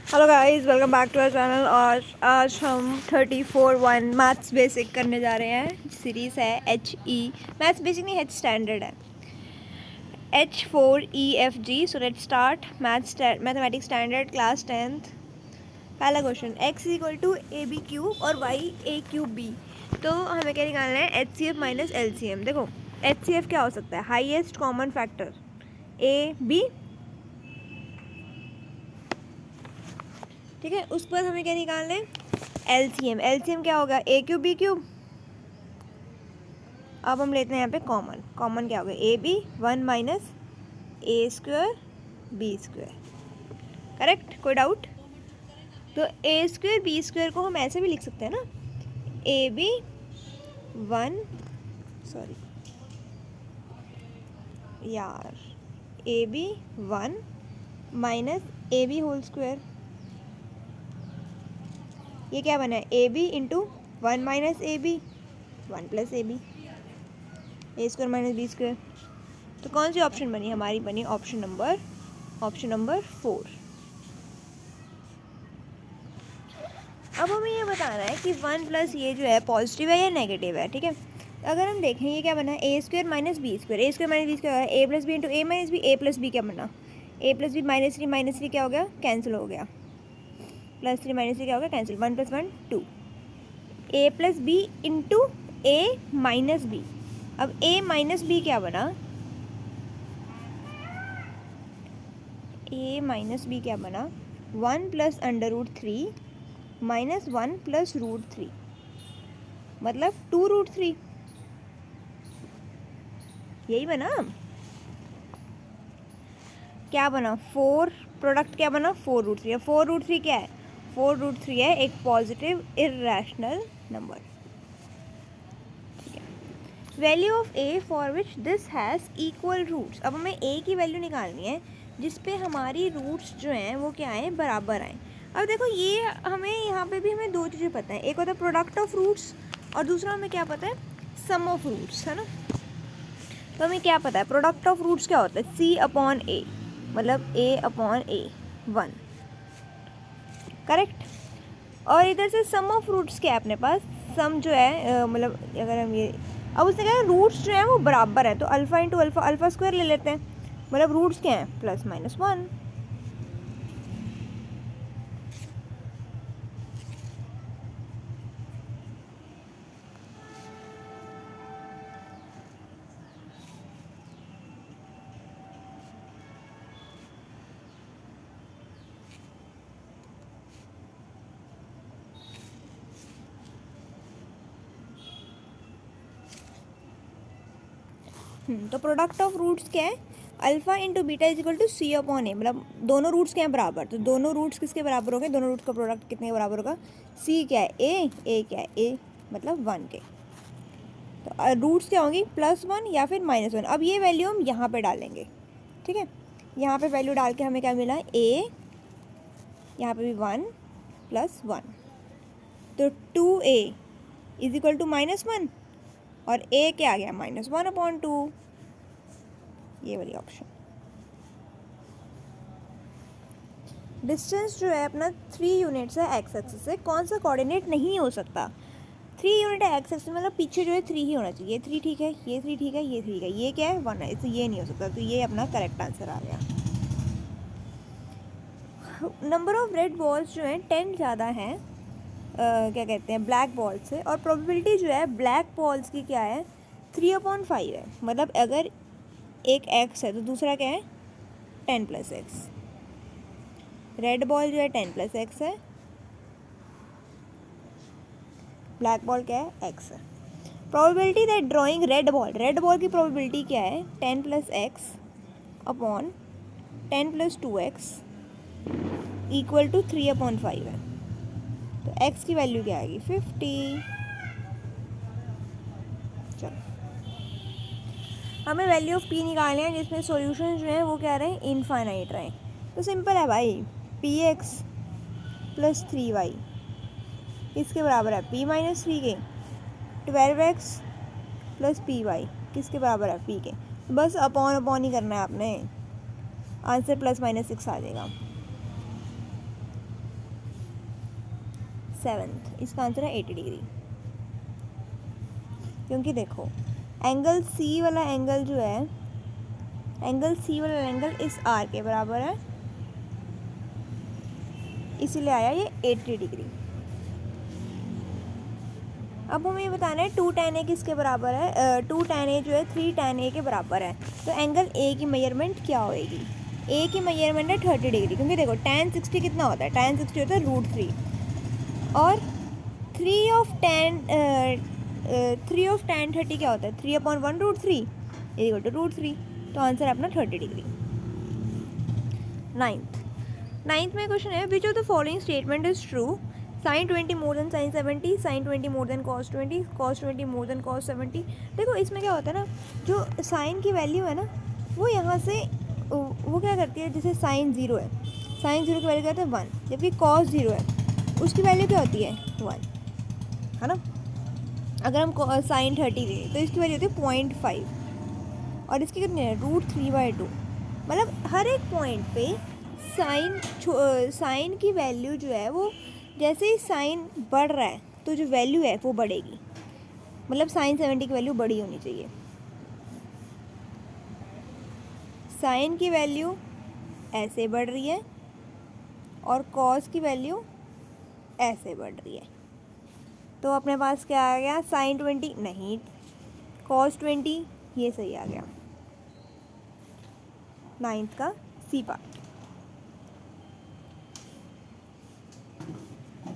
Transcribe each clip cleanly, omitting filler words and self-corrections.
Hello guys, welcome back to our channel. और आज हम 34-1 मैथ्स बेसिक करने जा रहे हैं। सीरीज़ है HE मैथ्स बेसिक नहीं, H स्टैंडर्ड है, H4EFG। So let's start mathematics standard class 10th। पहला question, x equal to AB cube और y A क्यूब B। तो हमें क्या निकालना है? HCF minus LCM। देखो HCF क्या हो सकता है? हाईएस्ट कॉमन फैक्टर AB, ठीक है। उसके बाद हमें क्या निकालना है? एलसीएम। एलसीएम क्या होगा? ए क्यूब बी क्यूब। अब हम लेते हैं यहाँ पे कॉमन। कॉमन क्या होगा? A B, 1 minus A square B square. Correct? कोई डाउट? तो ए स्क्वायर बी स्क्वायर को हम ऐसे भी लिख सकते हैं ना, ए बी 1, सॉरी यार, A B 1 minus A B whole square. ये क्या बना है? A B into 1 minus A B, 1 plus A B, A square minus B square. तो कौन सी ऑप्शन बनी हमारी? बनी ऑप्शन नंबर 4। अब हमें ये बताना है कि 1 प्लस ये जो है पॉजिटिव है या नेगेटिव है, ठीक है। अगर हम देखें ये क्या बना है? ए स्क्वायर माइनस बी स्क्वायर। ए स्क्वायर माइनस बी स्क्वायर है ए प्लस बी इंटू ए माइनस बी। ए प्लस बी क्या बना? ए प्लस बी माइनस थ्री क्या हो गया? कैंसिल हो गया। प्लस 3 माइनस 3 क्या हो गया? कैंसिल। 1 + 1 2। ए प्लस बी इंटू ए माइनस बी। अब ए माइनस बी क्या बना? ए माइनस बी क्या बना? 1 प्लस √3 माइनस 1 प्लस √3, मतलब 2√3। यही बना। क्या बना? 4 प्रोडक्ट क्या बना? 4√3। 4√3 क्या है? 4√3 है एक पॉजिटिव इर्रेशनल नंबर, ठीक है। Value of A for which this has equal roots. अब हमें ए की वैल्यू निकालनी है जिस पे हमारी रूट्स जो हैं वो क्या आए? बराबर आए। अब देखो ये हमें यहाँ पे भी हमें दो चीज़ें पता है, एक होता है प्रोडक्ट ऑफ रूट्स और दूसरा हमें क्या पता है? सम ऑफ रूट्स, है ना। तो हमें क्या पता है? प्रोडक्ट ऑफ रूट्स क्या होता है? C/A, मतलब A/A 1, करेक्ट। और इधर से सम ऑफ रूट्स क्या है अपने पास? सम जो है मतलब अगर हम ये, अब उसने कहा रूट्स जो है वो बराबर है, तो alpha into alpha, alpha square ले लेते हैं। मतलब रूट्स क्या हैं? +-1। तो प्रोडक्ट ऑफ रूट्स क्या है? Alpha into beta is equal to C/A, मतलब दोनों रूट्स क्या हैं? बराबर। तो दोनों रूट्स किसके बराबर हो गए? दोनों रूट्स का प्रोडक्ट कितने के बराबर होगा? C क्या है? A क्या है? A मतलब 1 के। तो रूट्स क्या होंगी? +1 या फिर -1। अब ये वैल्यू हम यहाँ पे डालेंगे, ठीक है। यहाँ पे वैल्यू डाल के हमें क्या मिला? A, यहाँ पे भी 1 + 1, तो 2A इज इक्वल टू -1 और A क्या आ गया? -1/2। ये वाली ऑप्शन। डिस्टेंस जो है अपना 3 यूनिट्स है एक्स एक्सिस से, कौन सा कोऑर्डिनेट नहीं हो सकता? 3 यूनिट है एक्स एक्सिस, मतलब पीछे जो है 3 ही होना चाहिए। ये 3 ठीक है, ये 3 ठीक है, ये 3 ठीक है, ये क्या है? 1 है, इससे ये नहीं हो सकता। तो ये अपना करेक्ट आंसर आ गया। नंबर ऑफ रेड बॉल्स जो हैं 10 ज़्यादा हैं क्या कहते हैं, ब्लैक बॉल से, और प्रोबेबिलिटी जो है ब्लैक बॉल्स की क्या है? 3/5 है। मतलब अगर एक एक्स है तो दूसरा क्या है? 10 + x। रेड बॉल जो है 10 + x है, ब्लैक बॉल क्या है? x है। Probability that drawing red ball, red ball की प्रोबेबिलिटी क्या है? 10 + x upon 10 + 2x equal to 3/5 है। तो x की वैल्यू क्या आएगी? 50। चलो हमें वैल्यू ऑफ p निकालने हैं जिसमें सॉल्यूशन जो है वो क्या रहे? इनफाइनाइट रहे। तो सिंपल है भाई, px + 3y किसके बराबर है? p - 3 के। 12x + py किसके बराबर है? p के। बस अपॉन ही करना है आपने, आंसर +-6 आ जाएगा। 7th, इसका आंसर है 80 डिग्री। क्योंकि देखो एंगल सी वाला एंगल जो है, एंगल सी वाला एंगल इस आर के बराबर है, इसीलिए आया ये 80 डिग्री। अब हमें ये बताना है 2 tan a किसके बराबर है, 2 tan a जो है 3 tan a के बराबर है। तो एंगल ए की मेजरमेंट क्या होएगी? ए की मेजरमेंट है 30 डिग्री, क्योंकि देखो tan 60 कितना होता है, tan 60 होता है √3, और 3 of tan 30 क्या होता है, 3/1 √3 इक्वल टू √3। तो आंसर है अपना 30 डिग्री। नाइन्थ में क्वेश्चन है, which of the following statement is true? sin 20 more than sin 70, sin 20 more than cos 20, cos 20 more than cos 70। देखो इसमें क्या होता है ना, जो साइन की वैल्यू है ना, वो यहाँ से वो क्या करती है, जैसे साइन 0 है, साइन 0 की वैल्यू क्या होती है 1, जबकि cos 0 है उसकी वैल्यू क्या होती है 1, है ना। अगर हम sin 30 दें तो इसकी वैल्यू होती है 0.5, और इसकी कितनी है √3/2। मतलब हर एक पॉइंट पे साइन की वैल्यू जो है वो, जैसे ही साइन बढ़ रहा है तो जो वैल्यू है वो बढ़ेगी। मतलब sin 70 की वैल्यू बड़ी होनी चाहिए, साइन की वैल्यू ऐसे बढ़ रही है और cos की वैल्यू ऐसे बढ़ रही है। तो अपने पास क्या आ गया, sin 20 नहीं, cos 20, ये सही आ गया। 9th का C part.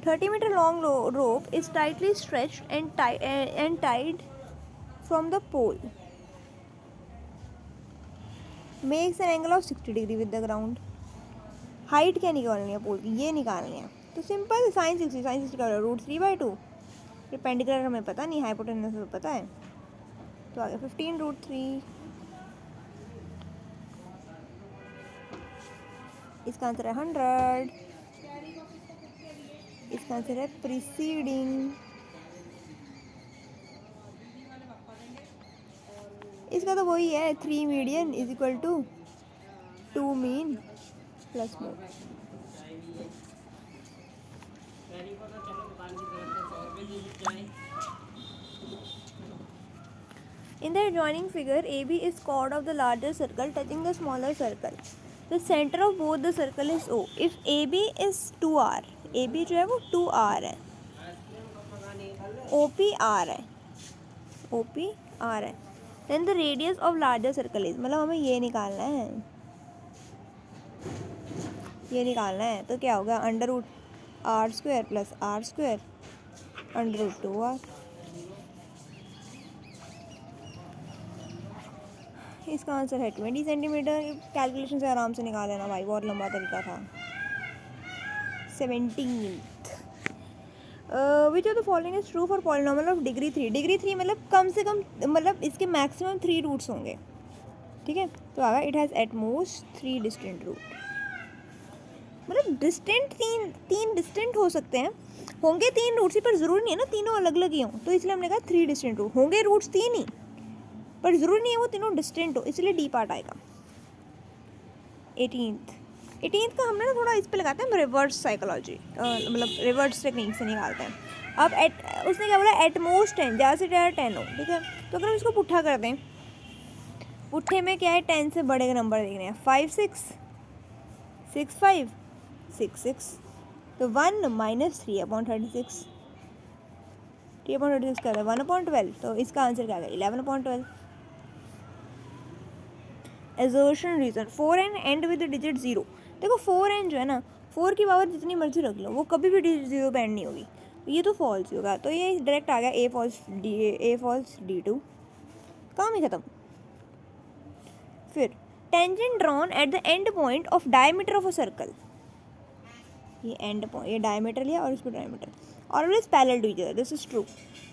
30 meter long rope is tightly stretched and tied from the pole. Makes an angle of 60 degree with the ground. Height क्या निकालनी है पोल की, ये निकालनी है। तो सिंपल sin 60 का √3/2। परपेंडिकुलर हमें पता नहीं, हाइपोटेनस तो पता है, तो आ गया 15 √3। इसका आंसर है 100। इसका आंसर है प्रीसीडिंग। इसका तो वही है, 3 median is equal to 2 mean plus mode. In the adjoining figure, AB is chord of the larger circle touching the smaller circle. The center of both the circle is O. If AB is 2R, AB जो है वो 2R है, OP R है, OP R है, then the radius of larger circle is, मतलब हमें ये निकालना है, ये निकालना है। तो क्या होगा, √r² + r² √2r। इसका आंसर है 20 सेंटीमीटर। कैलकुलेशन से आराम से निकाल लेना भाई, बहुत लंबा तरीका था। 17th, which of the following is true for polynomial of degree 3? Degree 3 मतलब कम से कम, मतलब इसके मैक्सिमम 3 रूट्स होंगे, ठीक है। तो आगा it has at most 3 distant root. मतलब डिस्टेंट तीन डिस्टेंट हो सकते हैं, होंगे 3 रूट्स ही, पर ज़रूरी नहीं है ना तीनों अलग अलग ही हों, तो इसलिए हमने कहा 3 डिस्टेंट रूट होंगे, रूट्स 3 ही, पर ज़रूरी नहीं है वो तीनों डिस्टेंट हो, इसलिए डी पार्ट आएगा। 18th का हमने ना थोड़ा इस पे लगाते हैं रिवर्स साइकोलॉजी, मतलब रिवर्स टेक्निक से निकालते हैं। अब उसने क्या बोला, एट मोस्ट 10, ज़्यादा से ज़्यादा 10 हो, ठीक है। तो अगर हम इसको पुट्ठा कर दें, पुट्ठे में क्या है, 10 से बड़े नंबर देखने हैं, 5 6 6 5 6 6, तो 1 - 3/36, 3/36 क्या है 1/12, तो इसका आंसर क्या है 11/12। Assertion reason, 4n and with digit 0। देखो 4n जो है ना, 4 की पावर जितनी मर्जी रख लो, वो कभी भी डिजिट 0 पे एंड नहीं होगी, ये तो फॉल्स होगा। तो ये डायरेक्ट आ गया ए फॉल्स D2, काम ही खत्म। फिर tangent drawn at the end point of diameter of a circle, ये एंड पॉइंट, ये डायमीटर लिया और इसको diameter, always parallel to each other, this is true,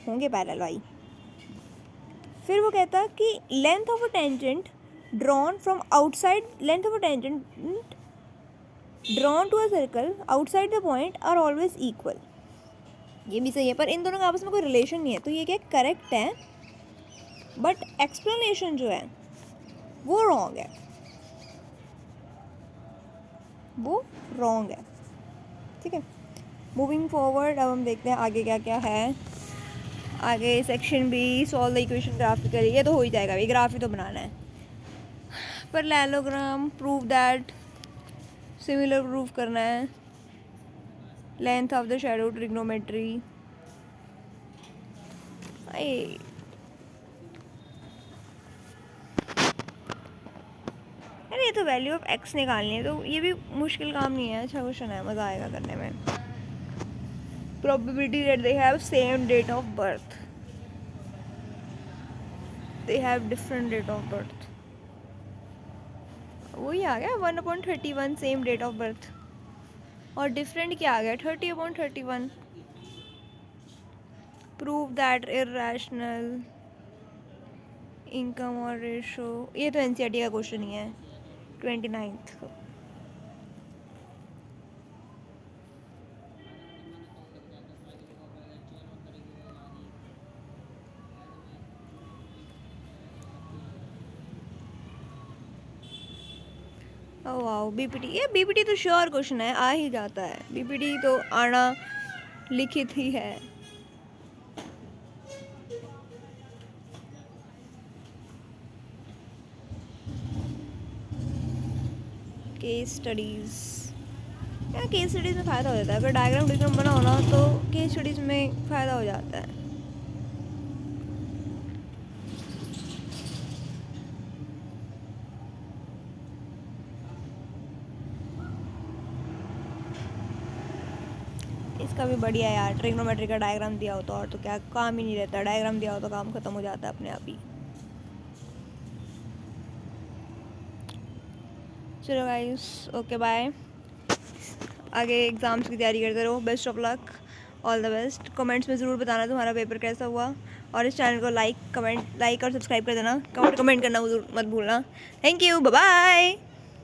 होंगे पैरेलल भाई। फिर वो कहता है कि length of a tangent drawn from outside, length of a tangent drawn to a circle outside the point are always equal, ये भी सही है, पर इन दोनों का आपस में कोई रिलेशन नहीं है, तो ये क्या करेक्ट है, बट एक्सप्लेनेशन जो है वो रॉन्ग है, वो रॉन्ग है, ठीक है। मूविंग फॉरवर्ड, अब हम देखते हैं आगे क्या क्या है। आगे section B, solve the equation graphically, ये तो हो ही जाएगा, ये ग्राफ ही तो बनाना है। Parallelogram, prove that, similar prove करना है, length of the shadow, trigonometry. अरे ये तो वैल्यू ऑफ एक्स निकालनी है, तो ये भी मुश्किल काम नहीं है, अच्छा क्वेश्चन है, मज़ा आएगा करने में। Probability that they have same date of birth, they have different date of birth, वही आ गया 1/31 सेम डेट ऑफ बर्थ, और डिफरेंट क्या आ गया 30/31। प्रूव दैट इर्रेशनल इनकम और रेशो, ये तो एनसीईआरटी का क्वेश्चन ही है 29th को। ओह वाओ, बीपीटी, ये बीपीटी तो श्योर क्वेश्चन है, आ ही जाता है, बीपीटी तो आना लिखित ही है। केस स्टडीज़, यार केस स्टडीज़ में फ़ायदा हो जाता है, अगर डायग्राम डिग्राम बना हो ना तो केस स्टडीज़ में फ़ायदा हो जाता है। इसका भी बढ़िया यार, ट्रिग्नोमेट्री का डायग्राम दिया हो तो और तो क्या काम ही नहीं रहता, डायग्राम दिया हो तो काम ख़त्म हो जाता है अपने आप ही। चलो गाइस, ओके बाय, आगे एग्ज़ाम्स की तैयारी करते रहो, best of luck, all the best. Comments में ज़रूर बताना तुम्हारा पेपर कैसा हुआ, और इस चैनल को लाइक और सब्सक्राइब कर देना, कमेंट करना मत भूलना। Thank you, bye bye.